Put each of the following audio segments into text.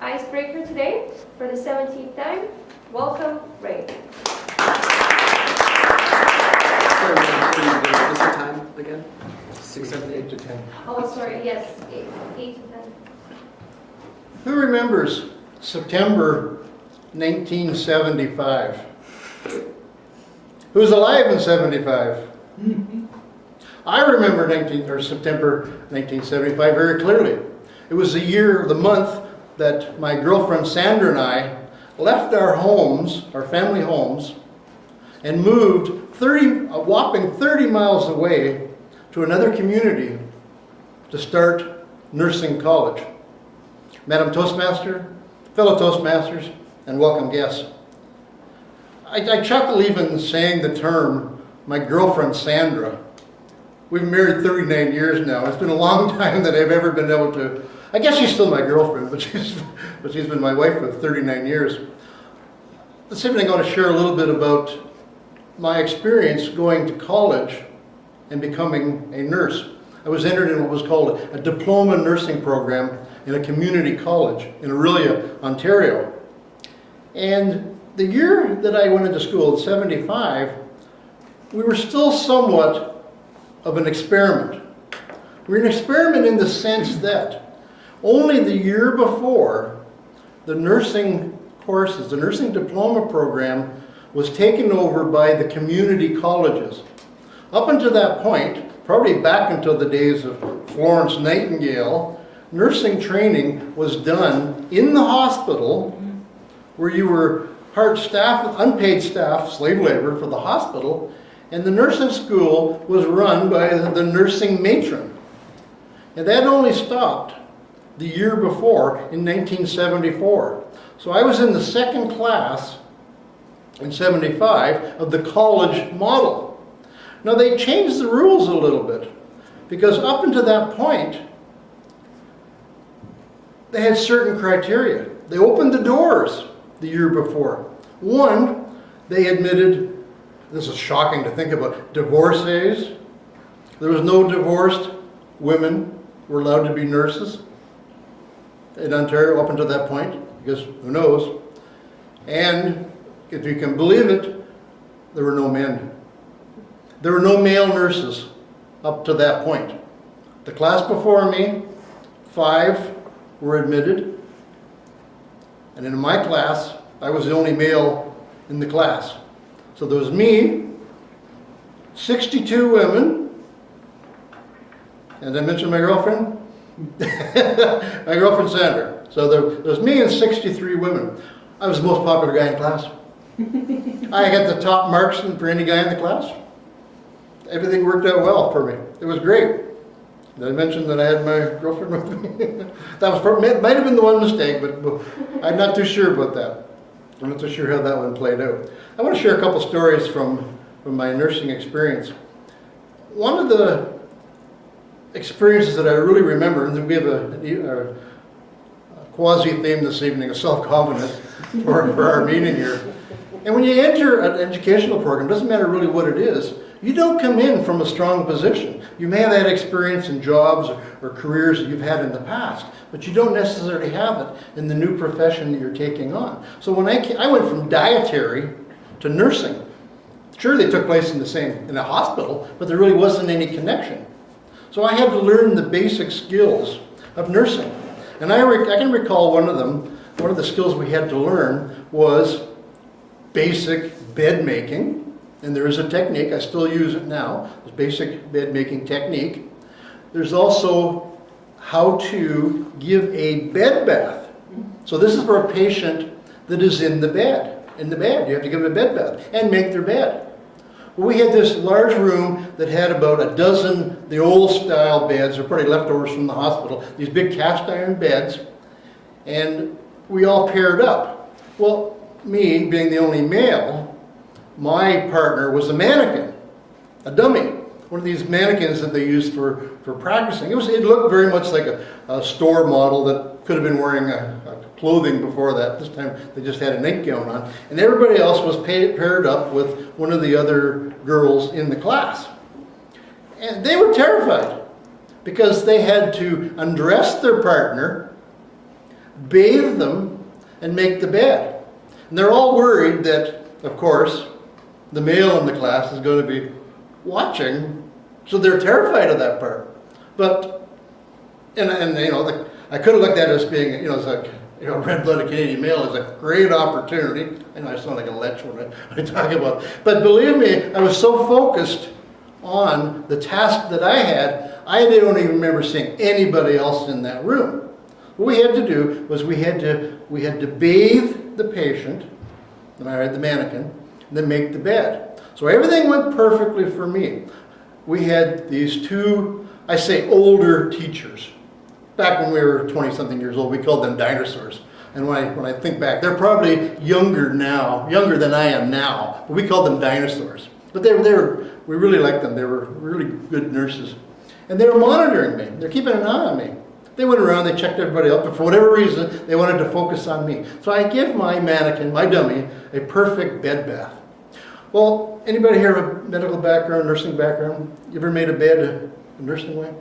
Icebreaker today for the 17th time. Welcome, Rae. Sorry, what's the time again? 6, 7, 8 to 10. Oh, sorry, yes, 8 to 10. Who remembers September 1975? Who was alive in 75? I remember September 1975 very clearly. It was the month that my girlfriend Sandra and I left our homes, our family homes, and moved a whopping 30 miles away to another community to start nursing college. Madam Toastmaster, fellow Toastmasters, and welcome guests. I chuckle even saying the term, my girlfriend Sandra. We've been married 39 years now. It's been a long time that I've ever been able to, I guess she's still my girlfriend, but she's been my wife for 39 years. This evening I want to share a little bit about my experience going to college and becoming a nurse. I was entered in what was called a diploma nursing program in a community college in Orillia, Ontario. And the year that I went into school, in 75, we were still somewhat of an experiment. We're an experiment in the sense that only the year before, the nursing courses, the nursing diploma program was taken over by the community colleges. Up until that point, probably back until the days of Florence Nightingale, nursing training was done in the hospital where you were part staff, unpaid staff, slave labor for the hospital, and the nursing school was run by the nursing matron. And that only stopped the year before in 1974. So I was in the second class in 75 of the college model. Now they changed the rules a little bit because up until that point, they had certain criteria. They opened the doors the year before. One, they admitted, this is shocking to think about, divorcees. There was no divorced women were allowed to be nurses in Ontario up until that point, because who knows. And if you can believe it, there were no men. There were no male nurses up to that point. The class before me, 5 were admitted. And in my class, I was the only male in the class. So there was me, 62 women, and I mentioned my girlfriend? My girlfriend Sandra. So there was me and 63 women. I was the most popular guy in class. I got the top marks for any guy in the class. Everything worked out well for me. It was great. Did I mention that I had my girlfriend with me? That might have been the one mistake, but I'm not too sure about that. I'm not too sure how that one played out. I want to share a couple stories from my nursing experience. One of the experiences that I really remember, and we have a quasi-theme this evening, a self-confidence for our meeting here. And when you enter an educational program, it doesn't matter really what it is, you don't come in from a strong position. You may have had experience in jobs or careers that you've had in the past, but you don't necessarily have it in the new profession that you're taking on. So when I went from dietary to nursing, sure they took place in a hospital, but there really wasn't any connection. So I had to learn the basic skills of nursing. And I can recall one of the skills we had to learn was basic bed making. And there is a technique, I still use it now, this basic bed making technique. There's also how to give a bed bath. So this is for a patient that is in the bed. You have to give them a bed bath and make their bed. Well, we had this large room that had about a dozen, the old style beds, they're probably leftovers from the hospital, these big cast iron beds, and we all paired up. Well, me being the only male, my partner was a mannequin, a dummy, one of these mannequins that they used for practicing. It looked very much like a store model that could have been wearing a clothing before that. This time they just had a nightgown on. And everybody else was paired up with one of the other girls in the class. And they were terrified because they had to undress their partner, bathe them, and make the bed. And they're all worried that, of course, the male in the class is going to be watching, so they're terrified of that part. But, and you know, I could have looked at it as being, you know, as a red-blooded Canadian male is a great opportunity. I know I sound like a lech when I talk about it. But believe me, I was so focused on the task that I had, I don't even remember seeing anybody else in that room. What we had to do was we had to bathe the patient, the mannequin, and then make the bed. So everything went perfectly for me. We had these two, I say older teachers. Back when we were 20-something years old, we called them dinosaurs. And when I think back, they're probably younger now, younger than I am now, but we called them dinosaurs. But we really liked them. They were really good nurses. And they were monitoring me. They're keeping an eye on me. They went around, they checked everybody out, but for whatever reason, they wanted to focus on me. So I give my mannequin, my dummy, a perfect bed bath. Well, anybody here have a medical background, nursing background? You ever made a bed a nursing way?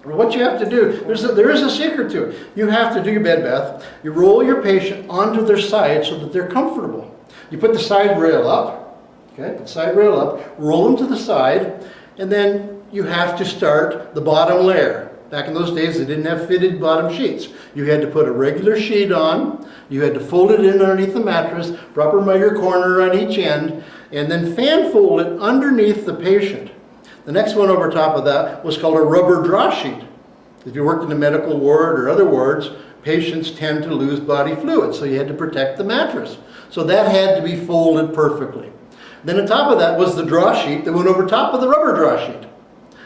Well, what you have to do, there is a secret to it. You have to do your bed bath. You roll your patient onto their side so that they're comfortable. You put the side rail up, okay, put the side rail up, roll them to the side, and then you have to start the bottom layer. Back in those days, they didn't have fitted bottom sheets. You had to put a regular sheet on, you had to fold it in underneath the mattress, proper miter corner on each end, and then fan fold it underneath the patient. The next one over top of that was called a rubber draw sheet. If you worked in a medical ward or other wards, patients tend to lose body fluid, so you had to protect the mattress. So that had to be folded perfectly. Then on top of that was the draw sheet that went over top of the rubber draw sheet.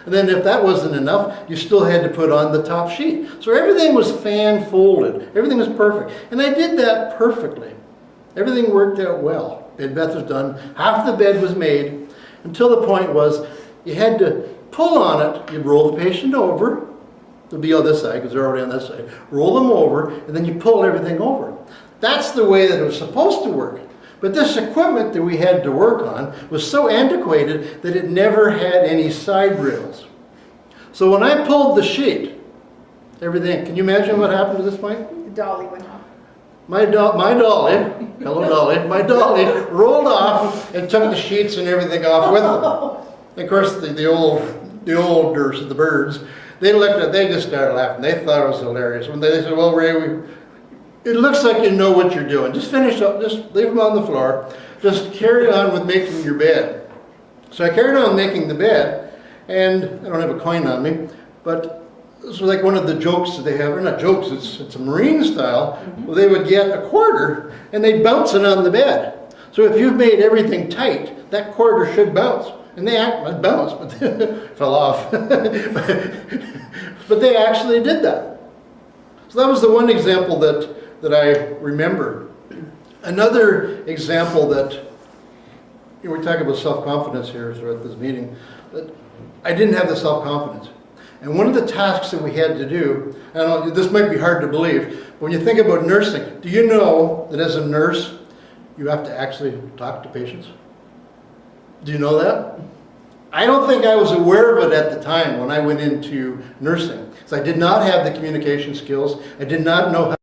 And then if that wasn't enough, you still had to put on the top sheet. So everything was fan folded. Everything was perfect. And I did that perfectly. Everything worked out well. Bed bath was done. Half the bed was made until the point was you had to pull on it. You'd roll the patient over. They'll be on this side because they're already on this side. Roll them over, and then you pull everything over. That's the way that it was supposed to work. But this equipment that we had to work on was so antiquated that it never had any side rails. So when I pulled the sheet, everything, can you imagine what happened at this point? The dolly went off. My dolly, hello dolly, my dolly rolled off and took the sheets and everything off with them. And of course, the old nurses, the birds, they looked at, they just started laughing. They thought it was hilarious. When they said, well, Ray, it looks like you know what you're doing. Just finish up, just leave them on the floor. Just carry on with making your bed. So I carried on making the bed, and I don't have a coin on me, but this was like one of the jokes that they have, or not jokes, it's a Marine style, where they would get a quarter and they'd bounce it on the bed. So if you've made everything tight, that quarter should bounce. And they bounced, but fell off. But they actually did that. So that was the one example that I remember. Another example that, you know, we're talking about self-confidence here throughout this meeting, but I didn't have the self-confidence. And one of the tasks that we had to do, I don't know, this might be hard to believe, but when you think about nursing, do you know that as a nurse, you have to actually talk to patients? Do you know that? I don't think I was aware of it at the time when I went into nursing. So I did not have the communication skills. I did not know